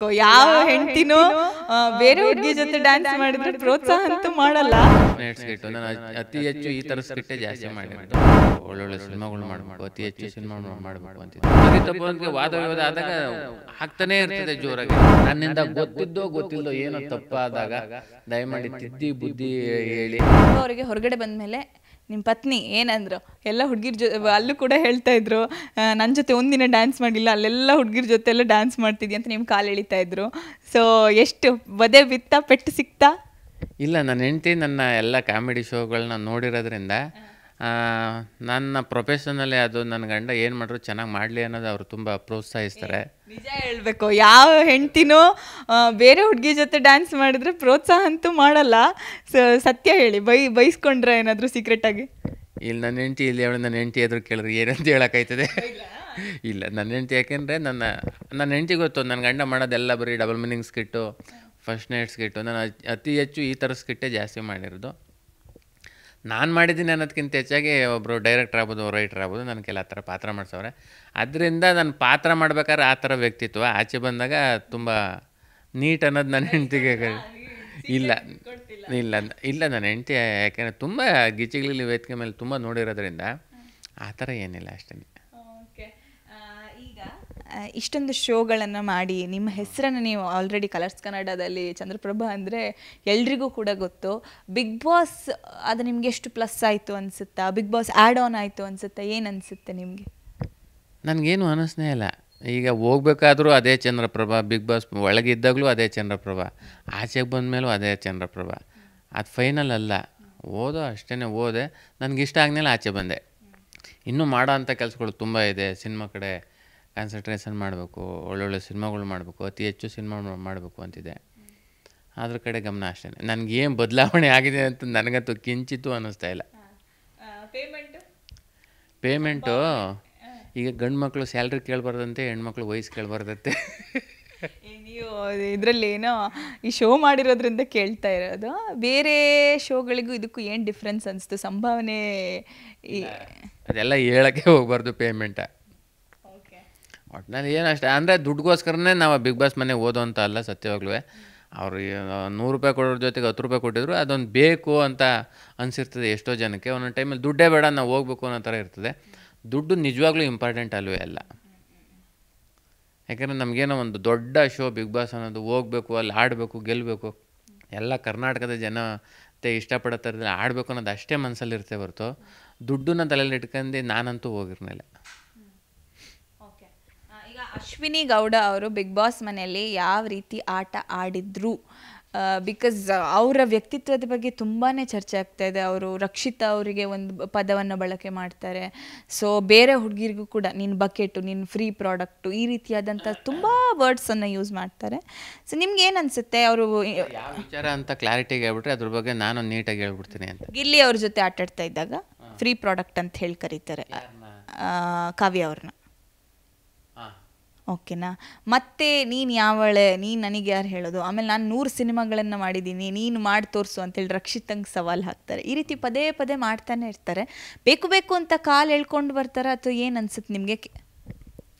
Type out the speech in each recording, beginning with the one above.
ಯಾವ ಹೆಂಡತಿನೂ ಬೇರೆ ಹುಡುಗಿ ಜೊತೆ ಡ್ಯಾನ್ಸ್ ಮಾಡಿದ್ರೆ ಪ್ರೋತ್ಸಾಹ ಅಂತೂ ಮಾಡಲ್ಲ. ಸ್ಕಿಟ್ಟು ನಾನು ಅತಿ ಹೆಚ್ಚು ಈ ಥರ ಸ್ಕಿಟ್ಟೇ ಜಾಸ್ತಿ ಮಾಡಿರೋದು. ಒಳ್ಳೊಳ್ಳೆ ಸಿನಿಮಾಗಳು ಮಾಡಬೇಕು, ಅತಿ ಹೆಚ್ಚು ಸಿನಿಮಾ ಮಾಡಬೇಕು ಅಂತಿದ್ದೆ. ಸರಿ ತಪ್ಪು ಅಂತ ವಾದ ವಿವಾದ ಆದಾಗ ಆಗ್ತಾನೆ ಇರ್ತದೆ ಜೋರಾಗಿ. ನನ್ನಿಂದ ಗೊತ್ತಿಲ್ಲದೋ ಏನೋ ತಪ್ಪಾದಾಗ ದಯಮಾಡಿ ತಿದ್ದಿ ಬುದ್ಧಿ ಹೇಳಿ. ಅವರಿಗೆ ಹೊರಗಡೆ ಬಂದಮೇಲೆ ನಿಮ್ಮ ಪತ್ನಿ ಏನಂದ್ರು? ಎಲ್ಲ ಹುಡುಗಿರ ಅಲ್ಲೂ ಕೂಡ ಹೇಳ್ತಾ ಇದ್ರು, ನನ್ನ ಜೊತೆ ಒಂದಿನ ಡ್ಯಾನ್ಸ್ ಮಾಡಿಲ್ಲ, ಅಲ್ಲೆಲ್ಲ ಹುಡುಗಿರ ಜೊತೆ ಎಲ್ಲ ಡ್ಯಾನ್ಸ್ ಮಾಡ್ತಿದ್ದಿ ಅಂತ ನಿಮ್ಮ ಕಾಲು ಎಳಿತಾ ಇದ್ರು. ಸೊ ಎಷ್ಟು ವಧೆ ಬಿತ್ತಾ, ಪೆಟ್ಟು ಸಿಕ್ತಾ? ಇಲ್ಲ, ನನ್ನ ಹೆಂಡತಿ ನನ್ನ ಎಲ್ಲ ಕಾಮಿಡಿ ಶೋಗಳನ್ನ ನೋಡಿರೋದ್ರಿಂದ ನನ್ನ ಪ್ರೊಫೆಷನಲ್ಲಿ ಅದು ನನ್ನ ಗಂಡ ಏನು ಮಾಡಿದ್ರು ಚೆನ್ನಾಗಿ ಮಾಡಲಿ ಅನ್ನೋದು ಅವರು ತುಂಬ ಪ್ರೋತ್ಸಾಹಿಸ್ತಾರೆ. ನಿಜ ಹೇಳಬೇಕು, ಯಾವ ಹೆಂಡ್ತಿನೂ ಬೇರೆ ಹುಡುಗಿ ಜೊತೆ ಡ್ಯಾನ್ಸ್ ಮಾಡಿದ್ರೆ ಪ್ರೋತ್ಸಾಹ ಅಂತೂ ಮಾಡಲ್ಲ. ಸೊ ಸತ್ಯ ಹೇಳಿ, ಬೈಸ್ಕೊಂಡ್ರೆ ಏನಾದರೂ ಸೀಕ್ರೆಟಾಗಿ? ಇಲ್ಲಿ ನನ್ನ ಹೆಂಡತಿ ಇಲ್ಲಿ ಅವಳು ನನ್ನ ಹೆಂಡತಿ ಎದುರು ಕೇಳಿದ್ರೆ ಏನಂತ ಹೇಳೋಕ್ಕಾಯ್ತದೆ? ಇಲ್ಲ, ನನ್ನ ಹೆಂಡತಿ ಯಾಕೆಂದರೆ ನನ್ನ ಹೆಂಡತಿ ಗೊತ್ತು ನನ್ನ ಗಂಡ ಮಾಡೋದೆಲ್ಲ ಬರೀ double meaning skit, first night skit. ನಾನು ಅತಿ ಹೆಚ್ಚು ಈ ಥರ ಸ್ಕಿಟ್ಟೇ ಜಾಸ್ತಿ ಮಾಡಿರೋದು. ನಾನು ಮಾಡಿದ್ದೀನಿ ಅನ್ನೋದಕ್ಕಿಂತ ಹೆಚ್ಚಾಗಿ ಒಬ್ಬರು ಡೈರೆಕ್ಟರ್ ಆಗ್ಬೋದು, ರೈಟರ್ ಆಗ್ಬೋದು, ನನಗೆಲ್ಲ ಆ ಥರ ಪಾತ್ರ ಮಾಡಿಸವ್ರೆ. ಅದರಿಂದ ನಾನು ಪಾತ್ರ ಮಾಡ್ಬೇಕಾದ್ರೆ ಆ ಥರ ವ್ಯಕ್ತಿತ್ವ ಆಚೆ ಬಂದಾಗ ತುಂಬ ನೀಟ್ ಅನ್ನೋದು ನನ್ನ ಹೆಂಡತಿಗೆ ಇಲ್ಲ ಇಲ್ಲ ಇಲ್ಲ ನನ್ನ ಹೆಂಡತಿ ಯಾಕೆಂದರೆ ತುಂಬ ಗಿಚಿಗ್ಲಿ ವೇದಿಕೆ ಮೇಲೆ ತುಂಬ ನೋಡಿರೋದ್ರಿಂದ ಆ ಥರ ಏನಿಲ್ಲ ಅಷ್ಟೇ. ಇಷ್ಟೊಂದು ಶೋಗಳನ್ನು ಮಾಡಿ ನಿಮ್ಮ ಹೆಸರನ್ನು ನೀವು ಆಲ್ರೆಡಿ ಕಲರ್ಸ್ ಕನ್ನಡದಲ್ಲಿ ಚಂದ್ರಪ್ರಭಾ ಅಂದರೆ ಎಲ್ರಿಗೂ ಕೂಡ ಗೊತ್ತು. ಬಿಗ್ ಬಾಸ್ ಅದು ನಿಮಗೆ ಎಷ್ಟು ಪ್ಲಸ್ ಆಯಿತು ಅನಿಸುತ್ತಾ? ಬಿಗ್ ಬಾಸ್ ಆ್ಯಡ್ ಆನ್ ಆಯಿತು ಅನಿಸುತ್ತಾ? ಏನು ಅನಿಸುತ್ತೆ ನಿಮಗೆ? ನನಗೇನು ಅನ್ನಿಸ್ನೇ ಇಲ್ಲ. ಈಗ ಹೋಗ್ಬೇಕಾದ್ರೂ ಅದೇ ಚಂದ್ರಪ್ರಭಾ, ಬಿಗ್ ಬಾಸ್ ಒಳಗಿದ್ದಾಗಲೂ ಅದೇ ಚಂದ್ರಪ್ರಭಾ, ಆಚೆಗೆ ಬಂದಮೇಲೂ ಅದೇ ಚಂದ್ರಪ್ರಭಾ. ಅದು ಫೈನಲ್ ಅಲ್ಲ, ಓದೋ ಅಷ್ಟೇ ಓದೆ. ನನಗಿಷ್ಟ ಆದ್ಮೇಲೆ ಆಚೆ ಬಂದೆ. ಇನ್ನೂ ಮಾಡೋ ಅಂಥ ಕೆಲಸಗಳು ತುಂಬ ಇದೆ. ಸಿನಿಮಾ ಕಡೆ ಕಾನ್ಸಂಟ್ರೇಷನ್ ಮಾಡಬೇಕು, ಒಳ್ಳೊಳ್ಳೆ ಸಿನಿಮಾಗಳು ಮಾಡಬೇಕು, ಅತಿ ಹೆಚ್ಚು ಸಿನಿಮಾ ಮಾಡಬೇಕು ಅಂತಿದೆ. ಅದ್ರ ಕಡೆ ಗಮನ ಅಷ್ಟೇ. ನನಗೇನು ಬದಲಾವಣೆ ಆಗಿದೆ ಅಂತ ನನಗಂತೂ ಕಿಂಚಿತ್ತೂ ಅನ್ನಿಸ್ತಾ ಇಲ್ಲ. ಪೇಮೆಂಟು ಈಗ ಗಂಡು ಮಕ್ಕಳು ಸ್ಯಾಲ್ರಿ ಕೇಳಬಾರ್ದಂತೆ, ಹೆಣ್ಮಕ್ಳು ವಯಸ್ಸು ಕೇಳಬಾರ್ದಂತೆ. ನೀವು ಇದರಲ್ಲಿ ಏನೋ ಈ ಶೋ ಮಾಡಿರೋದ್ರಿಂದ ಕೇಳ್ತಾ ಇರೋದು. ಬೇರೆ ಶೋಗಳಿಗೂ ಇದಕ್ಕೂ ಏನು ಡಿಫ್ರೆನ್ಸ್ ಅನಿಸ್ತು? ಸಂಭಾವನೆ ಅದೆಲ್ಲ ಹೇಳೋಕ್ಕೆ ಹೋಗ್ಬಾರ್ದು. ಪೇಮೆಂಟ ಒಟ್ಟಿನಲ್ಲಿ ಏನು ಅಷ್ಟೇ. ಅಂದರೆ ದುಡ್ಡುಗೋಸ್ಕರನೇ ನಾವು ಬಿಗ್ ಬಾಸ್ ಮನೆಗೆ ಓದೋ ಅಂತ ಅಲ್ಲ. ಸತ್ಯವಾಗ್ಲೂ ಅವರು 100 ರೂಪಾಯಿ ಕೊಡೋರ ಜೊತೆಗೆ 10 ರೂಪಾಯಿ ಕೊಟ್ಟಿದ್ರು ಅದೊಂದು ಬೇಕು ಅಂತ ಅನಿಸಿರ್ತದೆ ಎಷ್ಟೋ ಜನಕ್ಕೆ. ಒಂದೊಂದು ಟೈಮಲ್ಲಿ ದುಡ್ಡೇ ಬೇಡ, ನಾವು ಹೋಗ್ಬೇಕು ಅನ್ನೋ ಥರ ಇರ್ತದೆ. ದುಡ್ಡು ನಿಜವಾಗ್ಲೂ ಇಂಪಾರ್ಟೆಂಟ್ ಅಲ್ವೇ ಅಲ್ಲ. ಯಾಕೆಂದರೆ ನಮಗೇನೋ ಒಂದು ದೊಡ್ಡ ಶೋ ಬಿಗ್ ಬಾಸ್ ಅನ್ನೋದು, ಹೋಗ್ಬೇಕು, ಅಲ್ಲಿ ಆಡಬೇಕು, ಗೆಲ್ಲಬೇಕು, ಎಲ್ಲ ಕರ್ನಾಟಕದ ಜನತೆ ಇಷ್ಟಪಡೋ ಥರದಲ್ಲಿ ಆಡಬೇಕು ಅನ್ನೋದು ಅಷ್ಟೇ ಮನಸ್ಸಲ್ಲಿ ಇರ್ತೇ ಹೊರತು ದುಡ್ಡನ್ನ ತಲೆಯಲ್ಲಿ ಇಟ್ಕೊಂಡು ನಾನಂತೂ ಹೋಗಿರ್ಲಿಲ್ಲ. ಈಗ ಅಶ್ವಿನಿ ಗೌಡ ಅವರು ಬಿಗ್ ಬಾಸ್ ಮನೆಯಲ್ಲಿ ಯಾವ ರೀತಿ ಆಟ ಆಡಿದ್ರು? ಬಿಕಾಸ್ ಅವರ ವ್ಯಕ್ತಿತ್ವದ ಬಗ್ಗೆ ತುಂಬಾ ಚರ್ಚೆ ಆಗ್ತಾ ಇದೆ. ಅವರು ರಕ್ಷಿತಾ ಅವರಿಗೆ ಒಂದು ಪದವನ್ನು ಬಳಕೆ ಮಾಡ್ತಾರೆ. ಸೊ ಬೇರೆ ಹುಡುಗಿರಿಗೂ ಕೂಡ ನೀನು ಬಕೆಟು, ನೀನು ಫ್ರೀ ಪ್ರಾಡಕ್ಟು, ಈ ರೀತಿಯಾದಂಥ ತುಂಬ ವರ್ಡ್ಸನ್ನು ಯೂಸ್ ಮಾಡ್ತಾರೆ. ಸೊ ನಿಮ್ಗೆ ಏನು ಅನಿಸುತ್ತೆ? ಅವರು ಯಾವ ವಿಚಾರ ಅಂತ ಕ್ಲಾರಿಟಿಗೆ ಹೇಳ್ಬಿಟ್ರೆ ಅದ್ರ ಬಗ್ಗೆ ನಾನು ನೀಟಾಗಿ ಹೇಳ್ಬಿಡ್ತೀನಿ ಅಂತ. ಗಿಲ್ಲಿ ಅವ್ರ ಜೊತೆ ಆಟಾಡ್ತಾ ಇದ್ದಾಗ ಫ್ರೀ ಪ್ರಾಡಕ್ಟ್ ಅಂತ ಹೇಳಿ ಕರೀತಾರೆ ಕಾವ್ಯ ಅವ್ರನ್ನ. ಓಕೆನಾ? ಮತ್ತೆ ನೀನು ನೀನು ನನಗೆ ಯಾರು ಹೇಳೋದು? ಆಮೇಲೆ ನಾನು 100 ಸಿನಿಮಾಗಳನ್ನು ಮಾಡಿದ್ದೀನಿ, ನೀನು ಮಾಡಿ ತೋರಿಸು ಅಂತೇಳಿ ರಕ್ಷಿತಂಗೆ ಸವಾಲು ಹಾಕ್ತಾರೆ. ಈ ರೀತಿ ಪದೇ ಪದೇ ಮಾಡ್ತಾನೆ ಇರ್ತಾರೆ. ಬೇಕು ಅಂತ ಕಾಲು ಎಳ್ಕೊಂಡು ಬರ್ತಾರೆ ಅಥವಾ ಏನು ಅನ್ಸುತ್ತೆ ನಿಮಗೆ?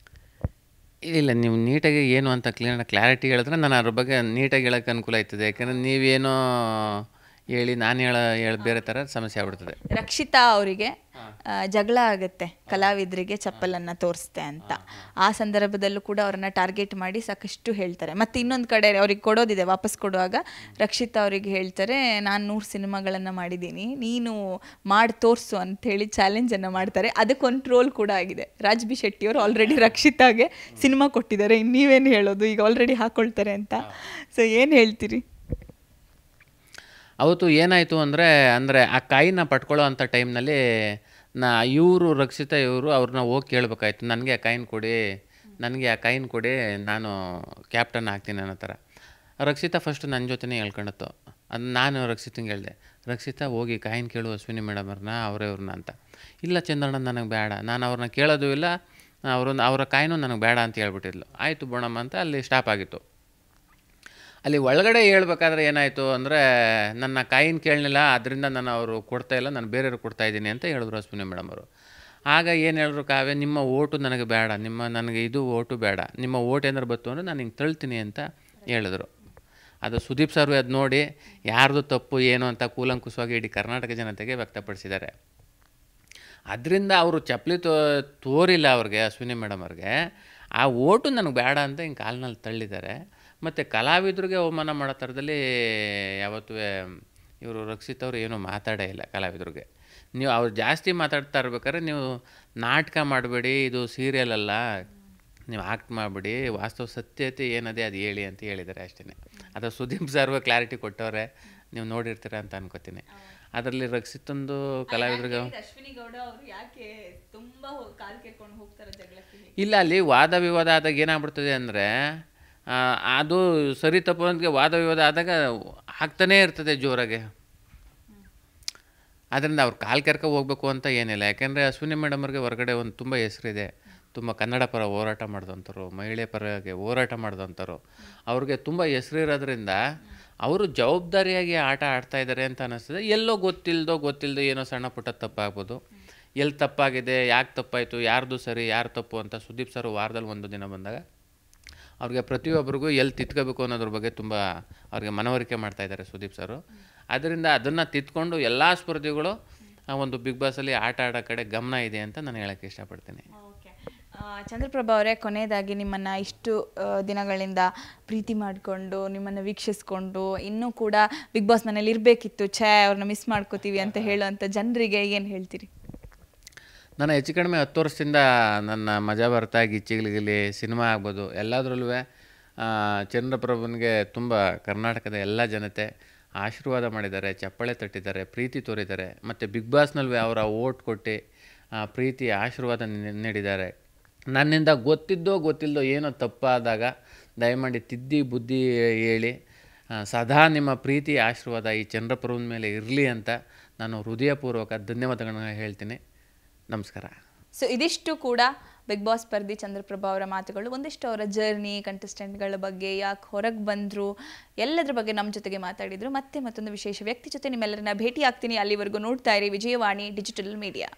ಇಲ್ಲ, ನೀವು ನೀಟಾಗಿ ಏನು ಅಂತ ಕ್ಲಾರಿಟಿ ಹೇಳಿದ್ರೆ ನಾನು ಅದ್ರ ಬಗ್ಗೆ ನೀಟಾಗಿ ಹೇಳೋಕ್ಕೆ ಅನುಕೂಲ ಆಯ್ತದೆ. ಯಾಕಂದರೆ ನೀವೇನೋ ಹೇಳಿ ನಾನು ಹೇಳಿ ಬೇರೆ ಥರ ಸಮಸ್ಯೆ ಆಗ್ಬಿಡ್ತದೆ. ರಕ್ಷಿತಾ ಅವರಿಗೆ ಜಗಳ ಆಗುತ್ತೆ ಕಲಾವಿದರಿಗೆ ಚಪ್ಪಲನ್ನು ತೋರಿಸ್ತೆ ಅಂತ. ಆ ಸಂದರ್ಭದಲ್ಲೂ ಕೂಡ ಅವ್ರನ್ನ ಟಾರ್ಗೆಟ್ ಮಾಡಿ ಸಾಕಷ್ಟು ಹೇಳ್ತಾರೆ. ಮತ್ತು ಇನ್ನೊಂದು ಕಡೆ ಅವ್ರಿಗೆ ಕೊಡೋದಿದೆ, ವಾಪಸ್ ಕೊಡುವಾಗ ರಕ್ಷಿತಾ ಅವರಿಗೆ ಹೇಳ್ತಾರೆ, ನಾನು 100 ಸಿನಿಮಾಗಳನ್ನು ಮಾಡಿದ್ದೀನಿ, ನೀನು ಮಾಡಿ ತೋರಿಸು ಅಂಥೇಳಿ ಚಾಲೆಂಜನ್ನು ಮಾಡ್ತಾರೆ. ಅದಕ್ಕೊಂದು ಟ್ರೋಲ್ ಕೂಡ ಆಗಿದೆ. ರಾಜ್ ಬಿ ಶೆಟ್ಟಿಯವರು ಆಲ್ರೆಡಿ ರಕ್ಷಿತಾಗೆ ಸಿನಿಮಾ ಕೊಟ್ಟಿದ್ದಾರೆ, ನೀವೇನು ಹೇಳೋದು? ಈಗ ಆಲ್ರೆಡಿ ಹಾಕ್ಕೊಳ್ತಾರೆ ಅಂತ. ಸೊ ಏನು ಹೇಳ್ತೀರಿ? ಅವತ್ತು ಏನಾಯಿತು ಅಂದರೆ ಆ ಕಾಯಿನ ಪಟ್ಕೊಳ್ಳೋ ಅಂಥ ಟೈಮ್ನಲ್ಲಿ ಇವರು ರಕ್ಷಿತಾ ಅವ್ರನ್ನ ಹೋಗಿ ಕೇಳಬೇಕಾಯ್ತು, ನನಗೆ ಆ ಕಾಯಿನ್ ಕೊಡಿ, ನಾನು ಕ್ಯಾಪ್ಟನ್ ಆಗ್ತೀನಿ ಅನ್ನೋ ಥರ. ರಕ್ಷಿತಾ ಫಸ್ಟು ನನ್ನ ಜೊತೆನೇ ಹೇಳ್ಕೊಂಡತ್ತು. ಅದು ನಾನು ರಕ್ಷಿತಂಗೆ ಹೇಳಿದೆ, ರಕ್ಷಿತಾ ಹೋಗಿ ಕಾಯಿನ್ ಕೇಳು ಅಶ್ವಿನಿ ಮೇಡಮ್ ಅವ್ರನ್ನ, ಅವ್ರನ್ನ ಅಂತ. ಇಲ್ಲ ಚಂದ್ರಣ್ಣ, ನನಗೆ ಬೇಡ, ನಾನು ಅವ್ರನ್ನ ಕೇಳೋದು ಇಲ್ಲ, ಅವರ ಕಾಯಿನೂ ನನಗೆ ಬೇಡ ಅಂತ ಹೇಳ್ಬಿಟ್ಟಿದ್ಲು. ಆಯಿತು ಬೋಣಮ್ಮ ಅಂತ ಅಲ್ಲಿ ಸ್ಟಾಪ್ ಆಗಿತ್ತು. ಅಲ್ಲಿ ಒಳಗಡೆ ಹೇಳ್ಬೇಕಾದ್ರೆ ಏನಾಯಿತು ಅಂದರೆ, ನನ್ನ ಕಾಯಿನ್ ಕೇಳಲಿಲ್ಲ, ಅದರಿಂದ ನಾನು ಅವರು ಕೊಡ್ತಾಯಿಲ್ಲ, ನಾನು ಬೇರೆಯವ್ರಿಗೆ ಕೊಡ್ತಾಯಿದ್ದೀನಿ ಅಂತ ಹೇಳಿದ್ರು ಅಶ್ವಿನಿ ಮೇಡಮ್ ಅವರು. ಆಗ ಏನು ಹೇಳಿದ್ರು ಕಾವ್ಯ, ನಿಮ್ಮ ಓಟು ನನಗೆ ಬೇಡ, ನನಗೆ ಇದು ಓಟು ಬೇಡ, ನಿಮ್ಮ ಓಟ್ ಏನಾರು ಬತ್ತು ಅಂದರೆ ನಾನು ಹಿಂಗೆ ತಳ್ತೀನಿ ಅಂತ ಹೇಳಿದ್ರು. ಅದು ಸುದೀಪ್ ಸರ್ವೆ ಅದು ನೋಡಿ ಯಾರ್ದು ತಪ್ಪು ಏನು ಅಂತ ಕೂಲಂಕುಷವಾಗಿ ಇಡೀ ಕರ್ನಾಟಕ ಜನತೆಗೆ ವ್ಯಕ್ತಪಡಿಸಿದ್ದಾರೆ. ಅದರಿಂದ ಅವರು ಚಪ್ಪಲಿ ತೋರಿಲ್ಲ ಅವ್ರಿಗೆ, ಅಶ್ವಿನಿ ಮೇಡಮ್ ಅವ್ರಿಗೆ. ಆ ಓಟು ನನಗೆ ಬೇಡ ಅಂತ ಹಿಂಗೆ ಕಾಲಿನಲ್ಲಿ ತಳ್ಳಿದ್ದಾರೆ. ಮತ್ತು ಕಲಾವಿದರಿಗೆ ಅವಮಾನ ಮಾಡೋ ಥರದಲ್ಲಿ ಯಾವತ್ತೂ ಇವರು ರಕ್ಷಿತ್ ಅವರು ಏನೂ ಮಾತಾಡೇ ಇಲ್ಲ ಕಲಾವಿದರಿಗೆ. ನೀವು ಅವ್ರು ಜಾಸ್ತಿ ಮಾತಾಡ್ತಾ ಇರ್ಬೇಕಾದ್ರೆ ನೀವು ನಾಟಕ ಮಾಡಬೇಡಿ, ಇದು ಸೀರಿಯಲ್ ಅಲ್ಲ, ನೀವು ಆ್ಯಕ್ಟ್ ಮಾಡಿಬಿಡಿ, ವಾಸ್ತವ ಸತ್ಯತೆ ಏನದೆ ಅದು ಹೇಳಿ ಅಂತ ಹೇಳಿದ್ದಾರೆ ಅಷ್ಟೇ. ಅದು ಸುದೀಪ್ ಸರ್ವ ಕ್ಲಾರಿಟಿ ಕೊಟ್ಟವ್ರೆ, ನೀವು ನೋಡಿರ್ತೀರ ಅಂತ ಅನ್ಕೋತೀನಿ. ಅದರಲ್ಲಿ ರಕ್ಷಿತಂದು ಕಲಾವಿದರಿಗೆ ಅಶ್ವಿನಿ ಗೌಡ ಅವರು ಯಾಕೆ ತುಂಬಾ ಕಾಲ್ ಕೇಳ್ಕೊಂಡು ಹೋಗ್ತಾರೆ ಜಗಳಕ್ಕೆ? ಇಲ್ಲ, ಅಲ್ಲಿ ವಾದ ವಿವಾದ ಆದಾಗ ಏನಾಗ್ಬಿಡ್ತದೆ ಅಂದರೆ ಅದು ಸರಿ ತಪ್ಪು ಅಂತ ವಾದ ವಿವಾದ ಆದಾಗ ಆಗ್ತಾನೇ ಇರ್ತದೆ ಜೋರಾಗೆ. ಅದರಿಂದ ಅವ್ರು ಕಾಲು ಕೆರ್ಕೊ ಹೋಗ್ಬೇಕು ಅಂತ ಏನಿಲ್ಲ. ಯಾಕೆಂದರೆ ಅಶ್ವಿನಿ ಮೇಡಮ್ ಅವ್ರಿಗೆ ಹೊರಗಡೆ ಒಂದು ತುಂಬ ಹೆಸರಿದೆ. ತುಂಬ ಕನ್ನಡ ಪರ ಹೋರಾಟ ಮಾಡಿದಂಥವ್ರು, ಮಹಿಳೆ ಪರವಾಗಿ ಹೋರಾಟ ಮಾಡಿದಂಥವ್ರು, ಅವ್ರಿಗೆ ತುಂಬ ಹೆಸರಿರೋದ್ರಿಂದ ಅವರು ಜವಾಬ್ದಾರಿಯಾಗಿ ಆಟ ಆಡ್ತಾ ಇದ್ದಾರೆ ಅಂತ ಅನ್ನಿಸ್ತದೆ. ಎಲ್ಲೋ ಗೊತ್ತಿಲ್ಲದೋ ಏನೋ ಸಣ್ಣ ಪುಟ್ಟ ತಪ್ಪಾಗ್ಬೋದು. ಎಲ್ಲಿ ತಪ್ಪಾಗಿದೆ, ಯಾಕೆ ತಪ್ಪಾಯಿತು, ಯಾರ್ದು ಸರಿ ಯಾರು ತಪ್ಪು ಅಂತ ಸುದೀಪ್ ಸರ್ ವಾರದಲ್ಲಿ ಒಂದು ದಿನ ಬಂದಾಗ ಅವ್ರಿಗೆ ಪ್ರತಿಯೊಬ್ಬರಿಗೂ ಎಲ್ಲಿ ತಿತ್ಕೋಬೇಕು ಅನ್ನೋದ್ರ ಬಗ್ಗೆ ತುಂಬ ಅವ್ರಿಗೆ ಮನವರಿಕೆ ಮಾಡ್ತಾಯಿದ್ದಾರೆ ಸುದೀಪ್ ಸರು. ಅದರಿಂದ ಅದನ್ನು ತಿದ್ಕೊಂಡು ಎಲ್ಲ ಸ್ಪರ್ಧಿಗಳು ಒಂದು ಬಿಗ್ ಬಾಸಲ್ಲಿ ಆಟ ಆಡೋ ಕಡೆ ಗಮನ ಇದೆ ಅಂತ ನಾನು ಹೇಳೋಕ್ಕೆ ಇಷ್ಟಪಡ್ತೀನಿ. ಚಂದ್ರಪ್ರಭಾ ಅವರೇ, ಕೊನೆಯದಾಗಿ ನಿಮ್ಮನ್ನು ಇಷ್ಟು ದಿನಗಳಿಂದ ಪ್ರೀತಿ ಮಾಡಿಕೊಂಡು ನಿಮ್ಮನ್ನು ವೀಕ್ಷಿಸ್ಕೊಂಡು ಇನ್ನೂ ಕೂಡ ಬಿಗ್ ಬಾಸ್ ಮನೇಲಿ ಇರಬೇಕಿತ್ತು, ಅವ್ರನ್ನ ಮಿಸ್ ಮಾಡ್ಕೋತೀವಿ ಅಂತ ಹೇಳುವಂಥ ಜನರಿಗೆ ಏನು ಹೇಳ್ತೀರಿ? ನಾನು ಹೆಚ್ಚು ಕಡಿಮೆ 10 ವರ್ಷದಿಂದ ನನ್ನ ಮಜಾ ಬರ್ತಾ ಗಿಚ್ಚಿಗಿಲಿ ಸಿನಿಮಾ ಆಗ್ಬೋದು ಎಲ್ಲದರಲ್ಲೂ ಚಂದ್ರಪ್ರಭುನಿಗೆ ತುಂಬ ಕರ್ನಾಟಕದ ಎಲ್ಲ ಜನತೆ ಆಶೀರ್ವಾದ ಮಾಡಿದ್ದಾರೆ, ಚಪ್ಪಾಳೆ ತಟ್ಟಿದ್ದಾರೆ, ಪ್ರೀತಿ ತೋರಿದ್ದಾರೆ. ಮತ್ತು ಬಿಗ್ ಬಾಸ್ನಲ್ಲಿ ಅವರ ಓಟ್ ಕೊಟ್ಟು ಪ್ರೀತಿ ಆಶೀರ್ವಾದ ನೀಡಿದ್ದಾರೆ. ನನ್ನಿಂದ ಗೊತ್ತಿಲ್ಲದೋ ಏನೋ ತಪ್ಪಾದಾಗ ದಯಮಾಡಿ ತಿದ್ದಿ ಬುದ್ಧಿ ಹೇಳಿ ಸದಾ ನಿಮ್ಮ ಪ್ರೀತಿ ಆಶೀರ್ವಾದ ಈ ಚಂದ್ರಪ್ರಭುನ ಮೇಲೆ ಇರಲಿ ಅಂತ ನಾನು ಹೃದಯಪೂರ್ವಕ ಧನ್ಯವಾದಗಳನ್ನ ಹೇಳ್ತೀನಿ. ನಮಸ್ಕಾರ. ಸೊ ಇದಿಷ್ಟು ಕೂಡ ಬಿಗ್ ಬಾಸ್ ಸ್ಪರ್ಧಿ ಚಂದ್ರಪ್ರಭಾ ಅವರ ಮಾತುಗಳು. ಒಂದಿಷ್ಟು ಅವರ ಜರ್ನಿ, ಕಂಟೆಸ್ಟೆಂಟ್ಗಳ ಬಗ್ಗೆ, ಯಾಕೆ ಹೊರಗೆ ಬಂದರು, ಎಲ್ಲದರ ಬಗ್ಗೆ ನಮ್ಮ ಜೊತೆಗೆ ಮಾತಾಡಿದರು. ಮತ್ತೆ ಮತ್ತೊಂದು ವಿಶೇಷ ವ್ಯಕ್ತಿ ಜೊತೆ ನಿಮ್ಮೆಲ್ಲರನ್ನ ಭೇಟಿ ಆಗ್ತೀನಿ. ಅಲ್ಲಿವರೆಗೂ ನೋಡ್ತಾ ಇರಿ ವಿಜಯವಾಣಿ ಡಿಜಿಟಲ್ ಮೀಡಿಯಾ.